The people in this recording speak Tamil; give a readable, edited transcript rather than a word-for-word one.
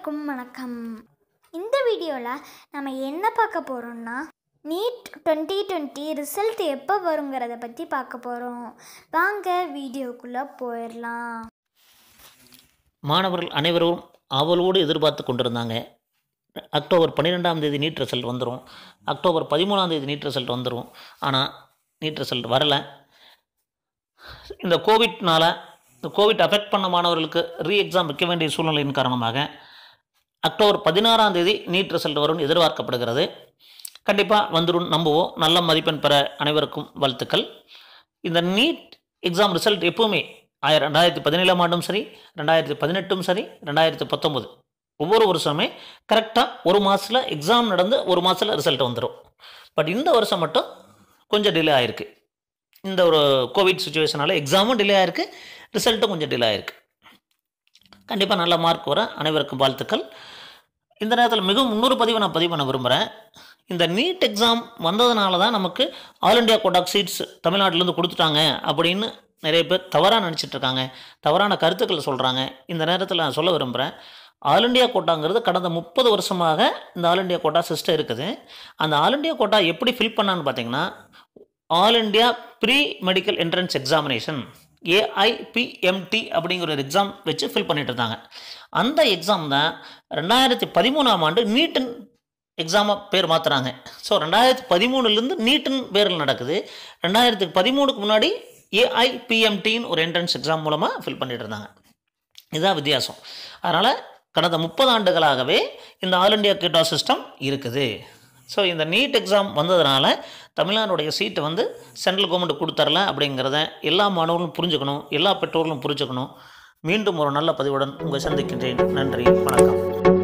எல்லாருக்கும் வணக்கம். இந்த வீடியோவில் நம்ம என்ன பார்க்க போகிறோம்னா, நீட் 2020 ரிசல்ட் எப்போ வருங்கிறத பற்றி பார்க்க போகிறோம். வாங்க வீடியோக்குள்ளே போயிடலாம். மாணவர்கள் அனைவரும் ஆவலோடு எதிர்பார்த்து கொண்டிருந்தாங்க. அக்டோபர் 12ஆம் தேதி நீட் ரிசல்ட் வந்துடும், அக்டோபர் 13ஆம் தேதி நீட் ரிசல்ட் வந்துடும். ஆனால் நீட் ரிசல்ட் வரலை. இந்த கோவிட் அஃபெக்ட் பண்ண மாணவர்களுக்கு எக்ஸாம் வைக்க வேண்டிய சூழ்நிலையின் காரணமாக அக்டோபர் 16ஆம் தேதி நீட் ரிசல்ட் வரும்னு எதிர்பார்க்கப்படுகிறது. கண்டிப்பாக வந்துடும் நம்புவோம். நல்ல மதிப்பெண் பெற அனைவருக்கும் வாழ்த்துக்கள். இந்த நீட் எக்ஸாம் ரிசல்ட் எப்போவுமே 2017ஆம் ஆண்டும் சரி, 2018ம் சரி, 2019 ஒவ்வொரு வருஷமே கரெக்டாக ஒரு மாதத்தில் எக்ஸாம் நடந்து ஒரு மாதத்தில் ரிசல்ட் வந்துடும். பட் இந்த வருஷம் மட்டும் கொஞ்சம் டிலே ஆகிருக்கு. இந்த ஒரு கோவிட் சுச்சுவேஷனால் எக்ஸாமும் டிலே ஆகிருக்கு, ரிசல்ட்டும் கொஞ்சம் டிலே ஆகிருக்கு. கண்டிப்பாக நல்ல மார்க் வர அனைவருக்கும் வாழ்த்துக்கள். இந்த நேரத்தில் மிகவும் இன்னொரு பதிவை நான் பதிவு பண்ண விரும்புகிறேன். இந்த நீட் எக்ஸாம் வந்ததுனால தான் நமக்கு ஆல் இண்டியா கோட்டாக் சீட்ஸ் தமிழ்நாட்டிலேருந்து கொடுத்துட்டாங்க அப்படின்னு நிறைய பேர் தவறாக நினச்சிட்ருக்காங்க, தவறான கருத்துக்களை சொல்கிறாங்க. இந்த நேரத்தில் நான் சொல்ல விரும்புகிறேன், ஆல் இண்டியா கோட்டாங்கிறது கடந்த 30 வருஷமாக இந்த ஆல் இண்டியா கோட்டா சிஸ்டம் இருக்குது. அந்த ஆல் இண்டியா கோட்டா எப்படி ஃபில் பண்ணான்னு பார்த்தீங்கன்னா, all India pre medical entrance examination AIPMT அப்படிங்கிற ஒரு எக்ஸாம் வச்சு ஃபில் பண்ணிட்டு இருந்தாங்க. அந்த எக்ஸாம் தான் 2013ஆம் ஆண்டு நீட்டின் எக்ஸாமாக பேர் மாற்றுறாங்க. ஸோ 2013லேருந்து நீட்டின் பேரில் நடக்குது. 2013க்கு முன்னாடி AIPMTன்னு ஒரு என்ட்ரன்ஸ் எக்ஸாம் மூலமாக ஃபில் பண்ணிட்டு இருந்தாங்க. இதுதான் வித்தியாசம். அதனால் கடந்த 30 ஆண்டுகளாகவே இந்த ஆல் இண்டியா கோட்டா சிஸ்டம் இருக்குது. ஸோ இந்த நீட் எக்ஸாம் வந்ததுனால தமிழ்நாடுடைய சீட்டை சென்ட்ரல் கவர்மெண்ட் கொடுத்தரல அப்படிங்கிறத எல்லா மாணவர்களும் புரிஞ்சுக்கணும், எல்லா பெற்றோர்களும் புரிஞ்சுக்கணும். மீண்டும் ஒரு நல்ல பதிவுடன் உங்களை சந்திக்கின்றேன். நன்றி, வணக்கம்.